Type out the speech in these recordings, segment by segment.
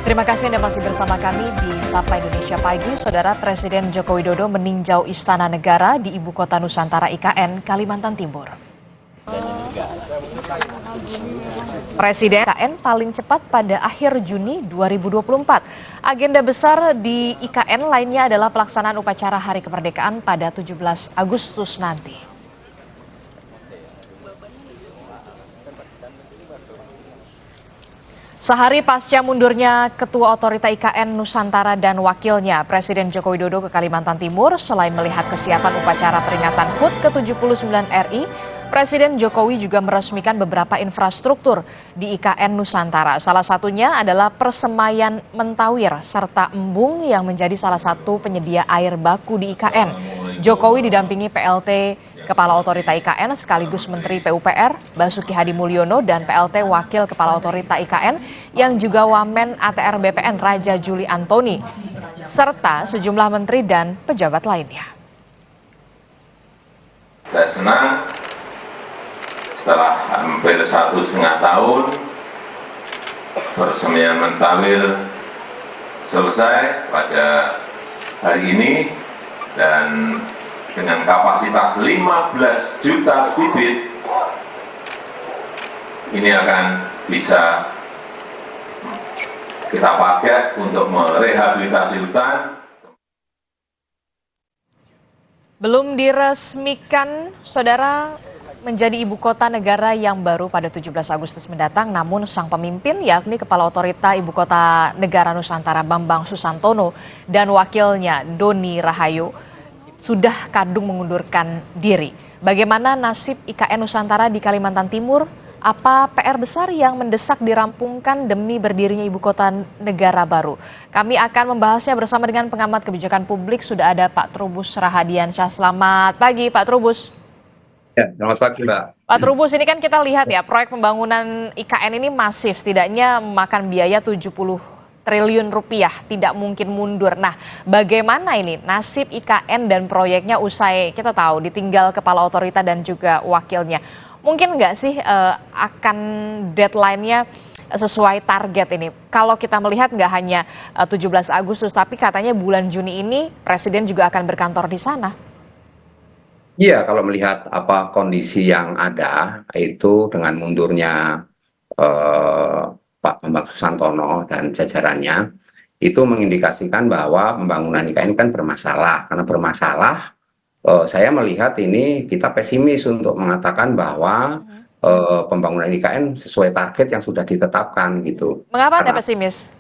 Terima kasih Anda masih bersama kami di Sapa Indonesia Pagi. Saudara Presiden Joko Widodo meninjau Istana Negara di Ibu Kota Nusantara IKN, Kalimantan Timur. Presiden IKN paling cepat pada akhir Juni 2024. Agenda besar di IKN lainnya adalah pelaksanaan upacara Hari Kemerdekaan pada 17 Agustus nanti. Sehari pasca mundurnya Ketua Otorita IKN Nusantara dan wakilnya, Presiden Joko Widodo ke Kalimantan Timur, selain melihat kesiapan upacara peringatan HUT ke-79 RI, Presiden Jokowi juga meresmikan beberapa infrastruktur di IKN Nusantara. Salah satunya adalah Persemaian Mentawir serta Embung yang menjadi salah satu penyedia air baku di IKN. Jokowi didampingi PLT Kepala Otorita IKN sekaligus Menteri PUPR Basuki Hadi Mulyono dan PLT Wakil Kepala Otorita IKN yang juga Wamen ATR BPN Raja Juli Antoni serta sejumlah menteri dan pejabat lainnya. Saya senang setelah hampir 1,5 tahun Persemaian Mentawir selesai pada hari ini dan dengan kapasitas 15 juta bibit ini akan bisa kita pakai untuk merehabilitasi hutan. Belum diresmikan, saudara, menjadi ibu kota negara yang baru pada 17 Agustus mendatang, namun sang pemimpin yakni Kepala Otorita Ibu Kota Negara Nusantara Bambang Susantono dan wakilnya Doni Rahayu sudah kadung mengundurkan diri. Bagaimana nasib IKN Nusantara di Kalimantan Timur? Apa PR besar yang mendesak dirampungkan demi berdirinya ibu kota negara baru? Kami akan membahasnya bersama dengan pengamat kebijakan publik. Sudah ada Pak Trubus Rahadiansyah. Selamat pagi Pak Trubus. Ya, selamat pagi Mbak. Pak Trubus, ini kan kita lihat ya, proyek pembangunan IKN ini masif, setidaknya memakan biaya 70 triliun rupiah, tidak mungkin mundur. Nah, bagaimana ini nasib IKN dan proyeknya usai kita tahu ditinggal kepala otorita dan juga wakilnya? Mungkin nggak sih akan deadline-nya sesuai target ini? Kalau kita melihat nggak hanya 17 Agustus, tapi katanya bulan Juni ini Presiden juga akan berkantor di sana. Iya, kalau melihat apa kondisi yang ada itu dengan mundurnya Pak Bambang Susantono dan jajarannya itu mengindikasikan bahwa pembangunan IKN kan bermasalah. Karena bermasalah, saya melihat ini kita pesimis untuk mengatakan bahwa pembangunan IKN sesuai target yang sudah ditetapkan gitu. Mengapa Anda pesimis?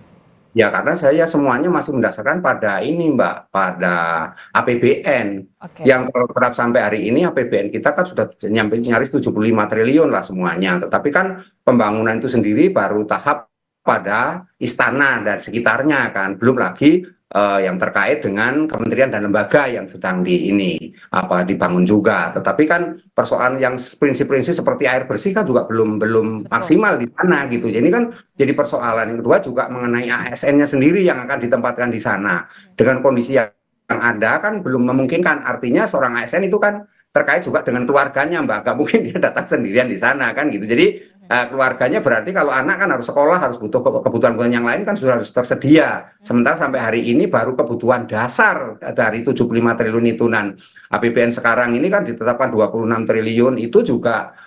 Ya karena saya semuanya masih mendasarkan pada ini Mbak, pada APBN. Yang terap sampai hari ini APBN kita kan sudah nyampe nyaris 75 triliun lah semuanya. Tetapi kan pembangunan itu sendiri baru tahap pada istana dan sekitarnya kan. Belum lagi yang terkait dengan kementerian dan lembaga yang sedang dibangun juga. Tetapi kan persoalan yang prinsip-prinsip seperti air bersih kan juga belum maksimal di sana gitu. Jadi kan jadi persoalan yang kedua juga mengenai ASN-nya sendiri yang akan ditempatkan di sana. Dengan kondisi yang ada kan belum memungkinkan. Artinya seorang ASN itu kan terkait juga dengan keluarganya Mbak. Gak mungkin dia datang sendirian di sana kan gitu. Jadi keluarganya berarti kalau anak kan harus sekolah, harus butuh kebutuhan yang lain kan sudah harus tersedia. Sementara sampai hari ini baru kebutuhan dasar dari 75 triliun itu. Dan APBN sekarang ini kan ditetapkan 26 triliun itu juga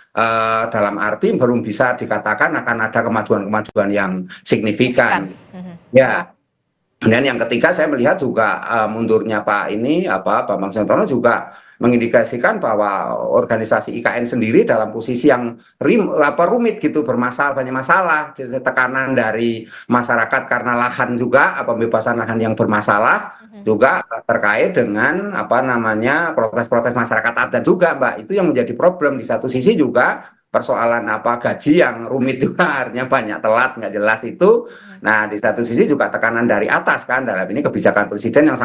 dalam arti belum bisa dikatakan akan ada kemajuan-kemajuan yang signifikan. Ya. Dan yang ketiga saya melihat juga mundurnya Bambang Susantono juga mengindikasikan bahwa organisasi IKN sendiri dalam posisi yang rumit gitu, banyak masalah, tekanan dari masyarakat karena lahan juga, pembebasan lahan yang bermasalah juga terkait dengan protes-protes masyarakat adat juga Mbak. Itu yang menjadi problem. Di satu sisi juga persoalan gaji yang rumit juga, artinya banyak telat nggak jelas itu. Nah di satu sisi juga tekanan dari atas kan, dalam ini kebijakan presiden yang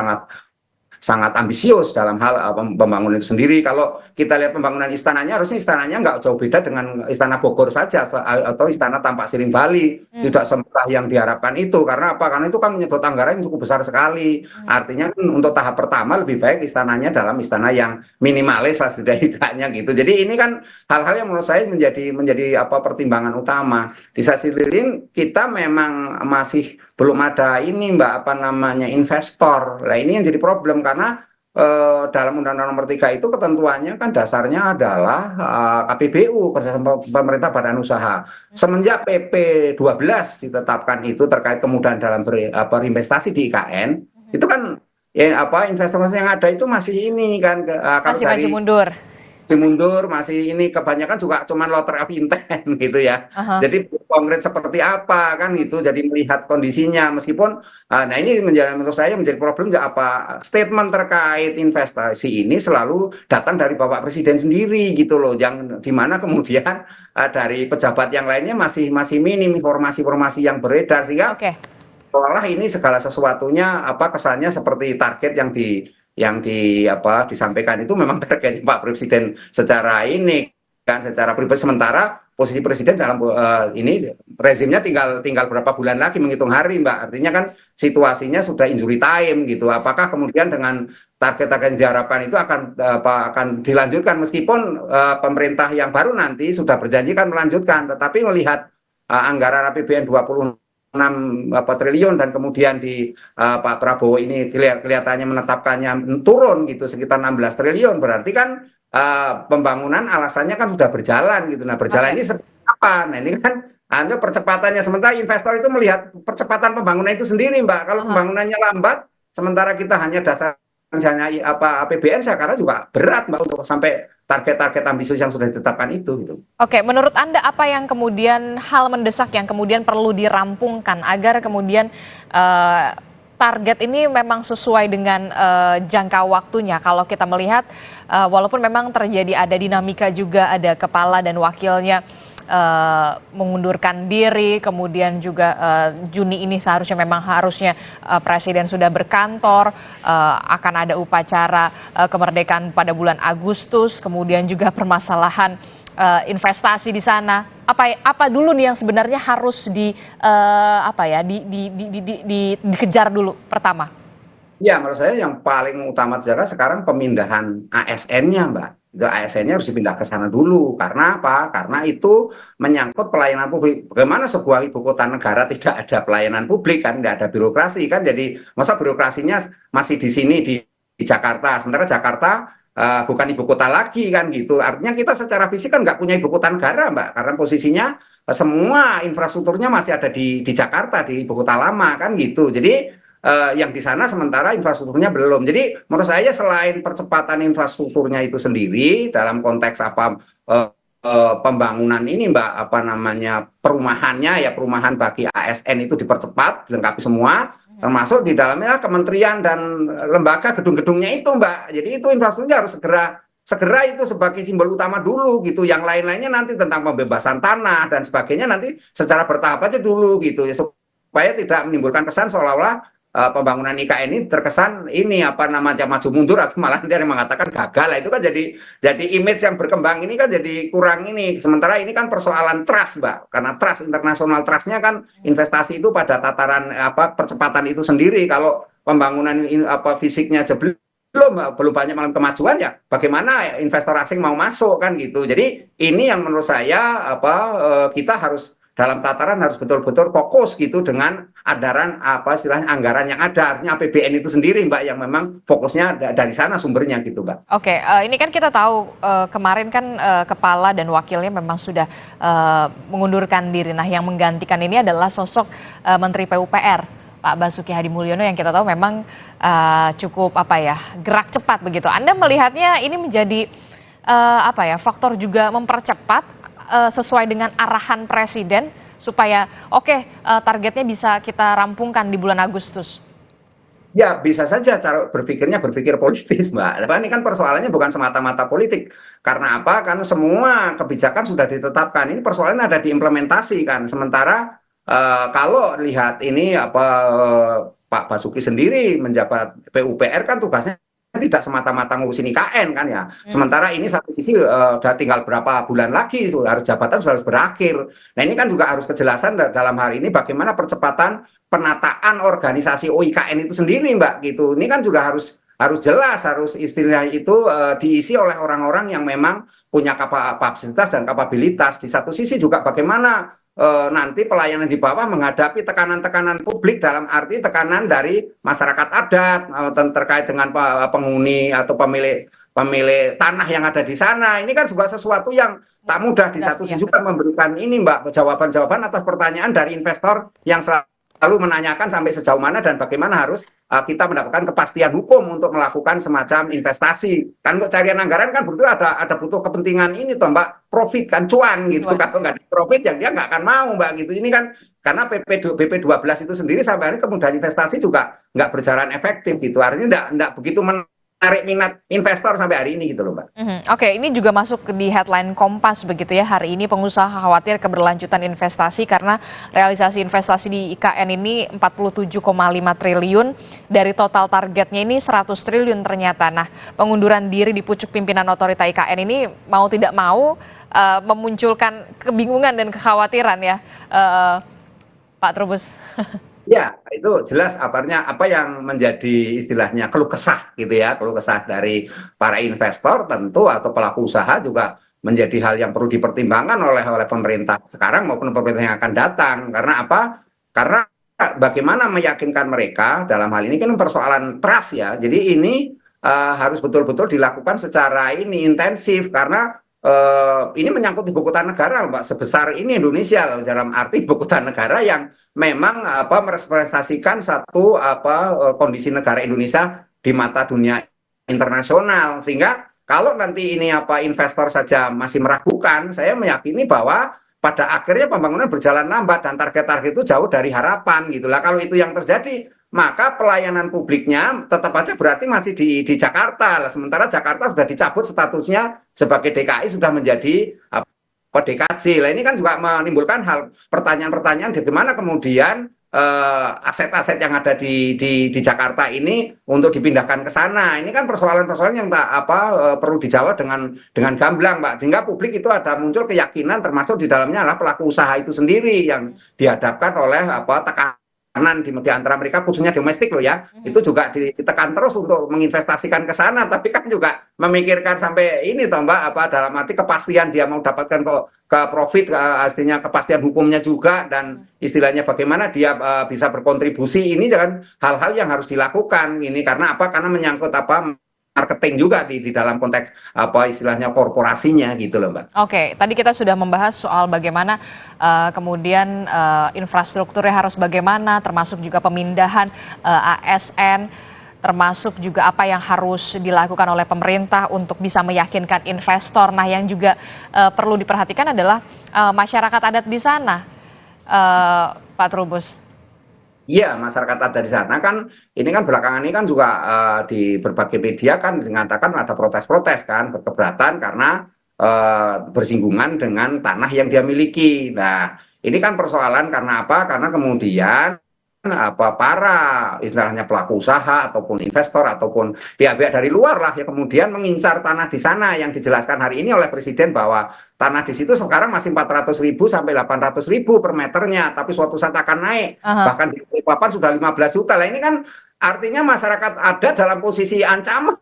sangat ambisius dalam hal pembangunan itu sendiri. Kalau kita lihat pembangunan istananya, harusnya istananya nggak jauh beda dengan istana Bogor saja atau istana Tampak Siring Bali. Tidak semurah yang diharapkan itu. Karena apa? Karena itu kan menyebut anggaran yang cukup besar sekali. Artinya kan untuk tahap pertama lebih baik istananya dalam istana yang minimalis lah setidaknya gitu. Jadi ini kan hal-hal yang menurut saya menjadi pertimbangan utama. Di sisi lain kita memang masih belum ada ini Mbak apa namanya investor. Nah ini yang jadi problem karena dalam Undang-Undang Nomor 3 itu ketentuannya kan dasarnya adalah KPBU, Kerjasama Pemerintah Badan Usaha. Semenjak PP 12 ditetapkan itu terkait kemudahan dalam berinvestasi di IKN, itu kan ya apa investasi yang ada itu masih ini kan kalau Masih maju dari mundur. mundur masih ini kebanyakan juga cuman letter of intent gitu ya. Aha. Jadi konkret seperti apa kan gitu. Jadi melihat kondisinya meskipun nah ini menurut saya menjadi problem ya apa statement terkait investasi ini selalu datang dari Bapak Presiden sendiri gitu loh. Yang dimana kemudian dari pejabat yang lainnya masih minim informasi-informasi yang beredar sehingga Oke. seolah ini segala sesuatunya apa kesannya seperti target yang disampaikan itu memang target Pak Presiden secara ini kan secara pribadi sementara posisi presiden dalam ini rezimnya tinggal berapa bulan lagi menghitung hari Mbak, artinya kan situasinya sudah injury time gitu. Apakah kemudian dengan target-target yang diharapkan itu akan dilanjutkan meskipun pemerintah yang baru nanti sudah berjanji kan melanjutkan, tetapi melihat anggaran APBN 26 triliun dan kemudian di Pak Prabowo ini kelihatannya menetapkannya turun gitu sekitar 16 triliun berarti kan pembangunan alasannya kan sudah berjalan gitu. Nah berjalan ini seperti apa? Nah ini kan ada percepatannya sementara investor itu melihat percepatan pembangunan itu sendiri Mbak. Kalau pembangunannya lambat sementara kita hanya dasar misalnya APBN saya kira juga berat Mbak untuk sampai target-target ambisius yang sudah ditetapkan itu gitu. Oke, menurut Anda apa yang kemudian hal mendesak yang kemudian perlu dirampungkan agar kemudian target ini memang sesuai dengan jangka waktunya? Kalau kita melihat walaupun memang terjadi ada dinamika juga, ada kepala dan wakilnya mengundurkan diri, kemudian juga Juni ini harusnya Presiden sudah berkantor, akan ada upacara kemerdekaan pada bulan Agustus, kemudian juga permasalahan investasi di sana. Apa dulu nih yang sebenarnya harus dikejar dulu pertama? Ya, menurut saya yang paling utama sekarang pemindahan ASN-nya, Mbak. Itu ASN-nya harus dipindah ke sana dulu. Karena apa? Karena itu menyangkut pelayanan publik. Bagaimana sebuah ibu kota negara tidak ada pelayanan publik kan, tidak ada birokrasi kan. Jadi masa birokrasinya masih di sini di Jakarta. Sementara Jakarta bukan ibu kota lagi kan gitu. Artinya kita secara fisik kan nggak punya ibu kota negara, Mbak. Karena posisinya semua infrastrukturnya masih ada di Jakarta, di ibu kota lama kan gitu. Jadi yang di sana sementara infrastrukturnya belum. Jadi menurut saya selain percepatan infrastrukturnya itu sendiri dalam konteks pembangunan ini Mbak, perumahannya ya perumahan bagi ASN itu dipercepat, dilengkapi semua, termasuk di dalamnya kementerian dan lembaga gedung-gedungnya itu Mbak. Jadi itu infrastrukturnya harus segera itu sebagai simbol utama dulu gitu. Yang lain-lainnya nanti tentang pembebasan tanah dan sebagainya nanti secara bertahap aja dulu gitu ya, supaya tidak menimbulkan kesan seolah-olah pembangunan IKN ini terkesan ini maju mundur atau malah nanti ada yang mengatakan gagal. Itu kan jadi image yang berkembang ini kan jadi kurang ini. Sementara ini kan persoalan trust Mbak, karena trust internasional trustnya kan investasi itu pada tataran percepatan itu sendiri. Kalau pembangunan fisiknya aja belum banyak malam kemajuan ya bagaimana investor asing mau masuk kan gitu. Jadi ini yang menurut saya kita harus dalam tataran harus betul-betul fokus gitu dengan istilahnya anggaran yang ada, artinya APBN itu sendiri Mbak yang memang fokusnya dari sana sumbernya gitu Mbak. Oke, ini kan kita tahu kemarin kan kepala dan wakilnya memang sudah mengundurkan diri. Nah yang menggantikan ini adalah sosok Menteri PUPR Pak Basuki Hadimulyono yang kita tahu memang cukup gerak cepat begitu. Anda melihatnya ini menjadi faktor juga mempercepat sesuai dengan arahan Presiden supaya targetnya bisa kita rampungkan di bulan Agustus? Ya bisa saja cara berpikir politis Mbak. Ini kan persoalannya bukan semata-mata politik. Karena apa? Karena semua kebijakan sudah ditetapkan. Ini persoalannya ada diimplementasi kan. Sementara kalau lihat ini Pak Basuki sendiri menjabat PUPR kan tugasnya tidak semata-mata ngurusin IKN kan ya. Sementara ini satu sisi udah tinggal berapa bulan lagi jabatan harus berakhir. Nah ini kan juga harus kejelasan dalam hari ini bagaimana percepatan penataan organisasi OIKN itu sendiri Mbak gitu. Ini kan juga harus jelas, harus istilahnya itu diisi oleh orang-orang yang memang punya kapasitas dan kapabilitas. Di satu sisi juga bagaimana nanti pelayanan di bawah menghadapi tekanan-tekanan publik dalam arti tekanan dari masyarakat adat terkait dengan penghuni atau pemilik tanah yang ada di sana. Ini kan juga sesuatu yang tak mudah. Di satu sisi juga memberikan ini Mbak jawaban-jawaban atas pertanyaan dari investor yang selalu menanyakan sampai sejauh mana dan bagaimana harus kita mendapatkan kepastian hukum untuk melakukan semacam investasi. Kan untuk carian anggaran kan butuh kepentingan ini toh Mbak, profit kan, cuan gitu. Kalau nggak ada profit yang dia nggak akan mau Mbak gitu. Ini kan karena BP12 itu sendiri sampai hari kemudahan investasi juga nggak berjalan efektif gitu. Artinya nggak begitu menarik minat investor sampai hari ini gitu loh Mbak. Oke, ini juga masuk di headline Kompas begitu ya. Hari ini pengusaha khawatir keberlanjutan investasi karena realisasi investasi di IKN ini 47,5 triliun. Dari total targetnya ini 100 triliun ternyata. Nah, pengunduran diri di pucuk pimpinan otorita IKN ini mau tidak mau memunculkan kebingungan dan kekhawatiran ya, Pak Trubus. Ya, itu jelas apa yang menjadi istilahnya keluh kesah gitu ya, keluh kesah dari para investor tentu atau pelaku usaha juga menjadi hal yang perlu dipertimbangkan oleh pemerintah sekarang maupun pemerintah yang akan datang. Karena apa? Karena bagaimana meyakinkan mereka dalam hal ini kan persoalan trust ya. Jadi ini harus betul-betul dilakukan secara ini intensif karena ini menyangkut ibu kota negara, Mbak. Sebesar ini Indonesia dalam arti ibu kota negara yang memang merepresentasikan satu kondisi negara Indonesia di mata dunia internasional. Sehingga kalau nanti ini investor saja masih meragukan, saya meyakini bahwa pada akhirnya pembangunan berjalan lambat dan target-target itu jauh dari harapan gitulah. Kalau itu yang terjadi, maka pelayanan publiknya tetap aja berarti masih di Jakarta. Sementara Jakarta sudah dicabut statusnya sebagai DKI, sudah menjadi DKJ. Lah ini kan juga menimbulkan pertanyaan-pertanyaan bagaimana kemudian aset-aset yang ada di Jakarta ini untuk dipindahkan ke sana. Ini kan persoalan-persoalan yang perlu dijawab dengan gamblang, Pak. Sehingga publik itu ada muncul keyakinan termasuk di dalamnya adalah pelaku usaha itu sendiri yang dihadapkan oleh tekanan di antara mereka khususnya domestik loh ya. Itu juga ditekan terus untuk menginvestasikan ke sana, tapi kan juga memikirkan sampai ini toh Mbak dalam arti kepastian dia mau dapatkan ke profit, artinya kepastian hukumnya juga dan istilahnya bagaimana dia bisa berkontribusi. Ini jangan hal-hal yang harus dilakukan ini karena karena menyangkut marketing juga di dalam konteks istilahnya korporasinya gitu loh Mbak. Oke, tadi kita sudah membahas soal bagaimana kemudian infrastrukturnya harus bagaimana, termasuk juga pemindahan ASN, termasuk juga apa yang harus dilakukan oleh pemerintah untuk bisa meyakinkan investor. Nah, yang juga perlu diperhatikan adalah masyarakat adat di sana, Pak Trubus. Iya, masyarakat adat di sana kan, ini kan belakangan ini kan juga di berbagai media kan mengatakan ada protes-protes kan, keberatan karena bersinggungan dengan tanah yang dia miliki. Nah, ini kan persoalan karena apa? Karena kemudian para istilahnya pelaku usaha ataupun investor ataupun pihak-pihak dari luar lah yang kemudian mengincar tanah di sana yang dijelaskan hari ini oleh Presiden bahwa tanah di situ sekarang masih 400.000 sampai 800.000 per meternya, tapi suatu saat akan naik. Bahkan di Balikpapan sudah 15 juta. Lah ini kan artinya masyarakat ada dalam posisi ancaman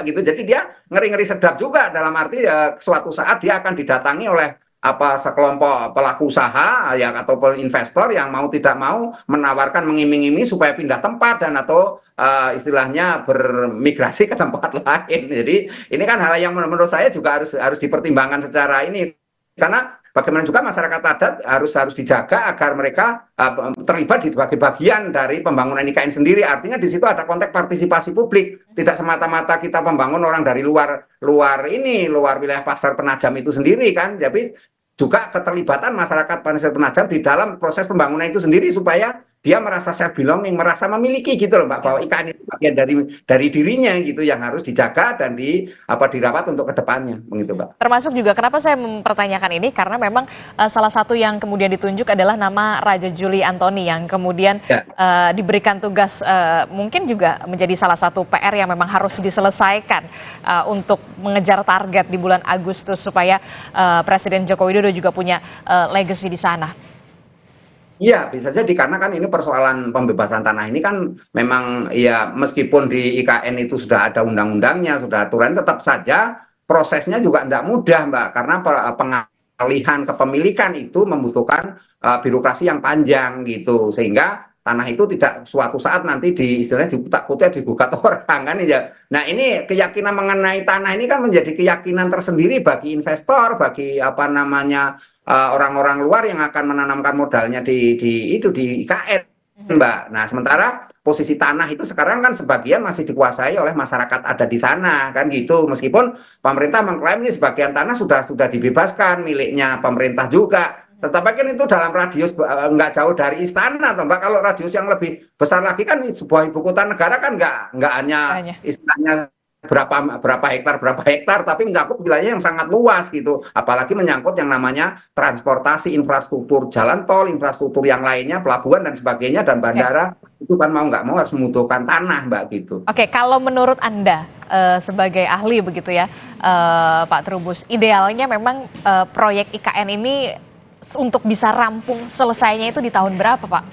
gitu. Jadi dia ngeri-ngeri sedap juga dalam arti suatu saat dia akan didatangi oleh sekelompok pelaku usaha ya ataupun investor yang mau tidak mau menawarkan mengiming-iming supaya pindah tempat dan atau istilahnya bermigrasi ke tempat lain. Jadi ini kan hal yang menurut saya juga harus dipertimbangkan secara ini karena bagaimana juga masyarakat adat harus dijaga agar mereka terlibat di sebagai bagian dari pembangunan IKN sendiri. Artinya di situ ada konteks partisipasi publik, tidak semata-mata kita membangun orang dari luar wilayah Pasar Penajam itu sendiri kan. Jadi juga keterlibatan masyarakat Pasar Penajam di dalam proses pembangunan itu sendiri supaya dia merasa self belonging, merasa memiliki gitu loh Mbak, bahwa IKN itu bagian dari dirinya gitu yang harus dijaga dan dirawat untuk kedepannya begitu Mbak. Termasuk juga kenapa saya mempertanyakan ini karena memang salah satu yang kemudian ditunjuk adalah nama Raja Juli Antoni yang kemudian diberikan tugas mungkin juga menjadi salah satu PR yang memang harus diselesaikan untuk mengejar target di bulan Agustus supaya Presiden Joko Widodo juga punya legacy di sana. Iya, bisa jadi karena kan ini persoalan pembebasan tanah ini kan memang ya meskipun di IKN itu sudah ada undang-undangnya, sudah aturan, tetap saja prosesnya juga tidak mudah Mbak karena peralihan kepemilikan itu membutuhkan birokrasi yang panjang gitu, sehingga tanah itu tidak suatu saat nanti istilahnya dikutak-kutik digugat orang kan ya. Nah ini keyakinan mengenai tanah ini kan menjadi keyakinan tersendiri bagi investor, bagi apa namanya orang-orang luar yang akan menanamkan modalnya di IKN, Mbak. Nah sementara posisi tanah itu sekarang kan sebagian masih dikuasai oleh masyarakat ada di sana kan gitu. Meskipun pemerintah mengklaim ini sebagian tanah sudah dibebaskan miliknya pemerintah juga. Tetapi kan itu dalam radius nggak jauh dari istana, toh Mbak. Kalau radius yang lebih besar lagi kan sebuah ibu kota negara kan nggak hanya istilahnya berapa hektar, tapi mencakup wilayah yang sangat luas gitu. Apalagi menyangkut yang namanya transportasi, infrastruktur jalan tol, infrastruktur yang lainnya, pelabuhan dan sebagainya, dan bandara. Itu kan mau nggak mau harus membutuhkan tanah, Mbak, gitu. Oke, kalau menurut Anda sebagai ahli begitu ya, Pak Trubus, idealnya memang proyek IKN ini untuk bisa rampung selesainya itu di tahun berapa, Pak?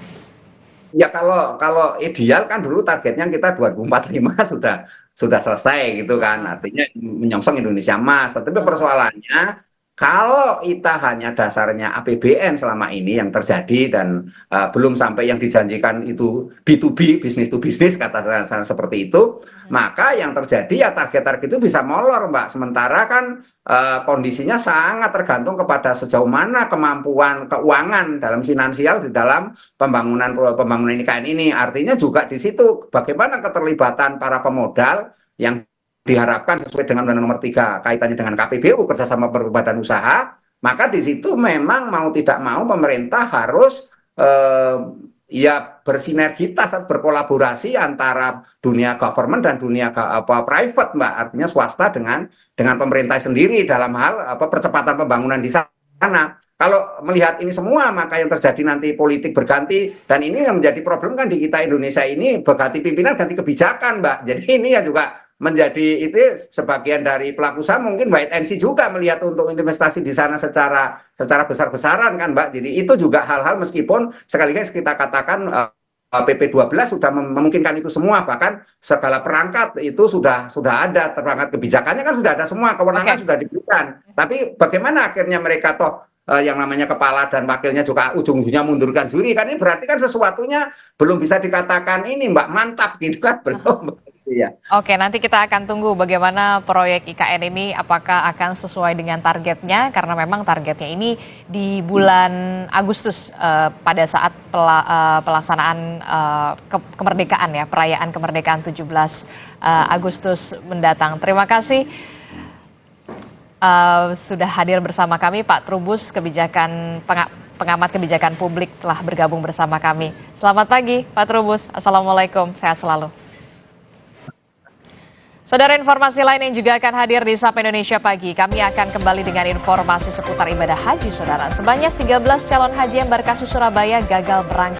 Ya kalau ideal kan dulu targetnya kita 2045 sudah selesai gitu kan, artinya menyongsong Indonesia Emas. Tapi persoalannya kalau kita hanya dasarnya APBN selama ini yang terjadi dan belum sampai yang dijanjikan itu B2B, bisnis to bisnis kata saya seperti itu, maka yang terjadi ya target-target itu bisa molor, Mbak. Sementara kan kondisinya sangat tergantung kepada sejauh mana kemampuan keuangan dalam finansial di dalam pembangunan IKN ini. Artinya juga di situ bagaimana keterlibatan para pemodal yang diharapkan sesuai dengan Undang-Undang Nomor 3 kaitannya dengan KPBU, kerjasama badan usaha, maka di situ memang mau tidak mau pemerintah harus ya bersinergitas, berkolaborasi antara dunia government dan dunia private, Mbak, artinya swasta dengan pemerintah sendiri dalam hal percepatan pembangunan di sana. Kalau melihat ini semua, maka yang terjadi nanti politik berganti, dan ini yang menjadi problem kan di kita Indonesia ini, berganti pimpinan, ganti kebijakan, Mbak. Jadi ini ya juga menjadi itu sebagian dari pelaku usaha mungkin wait and see juga melihat untuk investasi di sana secara besar-besaran kan, Mbak. Jadi itu juga hal-hal meskipun sekaligus kita katakan PP 12 sudah memungkinkan itu semua, bahkan segala perangkat itu sudah ada, perangkat kebijakannya kan sudah ada semua, kewenangan sudah diberikan. Tapi bagaimana akhirnya mereka toh yang namanya kepala dan wakilnya juga ujung-ujungnya mundurkan juri, kan ini berarti kan sesuatunya belum bisa dikatakan ini, Mbak, mantap gitu kan, belum. Iya. Oke, nanti kita akan tunggu bagaimana proyek IKN ini apakah akan sesuai dengan targetnya, karena memang targetnya ini di bulan Agustus pada saat pelaksanaan kemerdekaan ya, perayaan kemerdekaan 17 Agustus mendatang. Terima kasih sudah hadir bersama kami Pak Trubus, pengamat kebijakan publik, telah bergabung bersama kami. Selamat pagi Pak Trubus, Assalamualaikum, sehat selalu. Saudara, informasi lain yang juga akan hadir di Sapa Indonesia Pagi. Kami akan kembali dengan informasi seputar ibadah haji, saudara. Sebanyak 13 calon haji embarkasi Surabaya gagal berangkat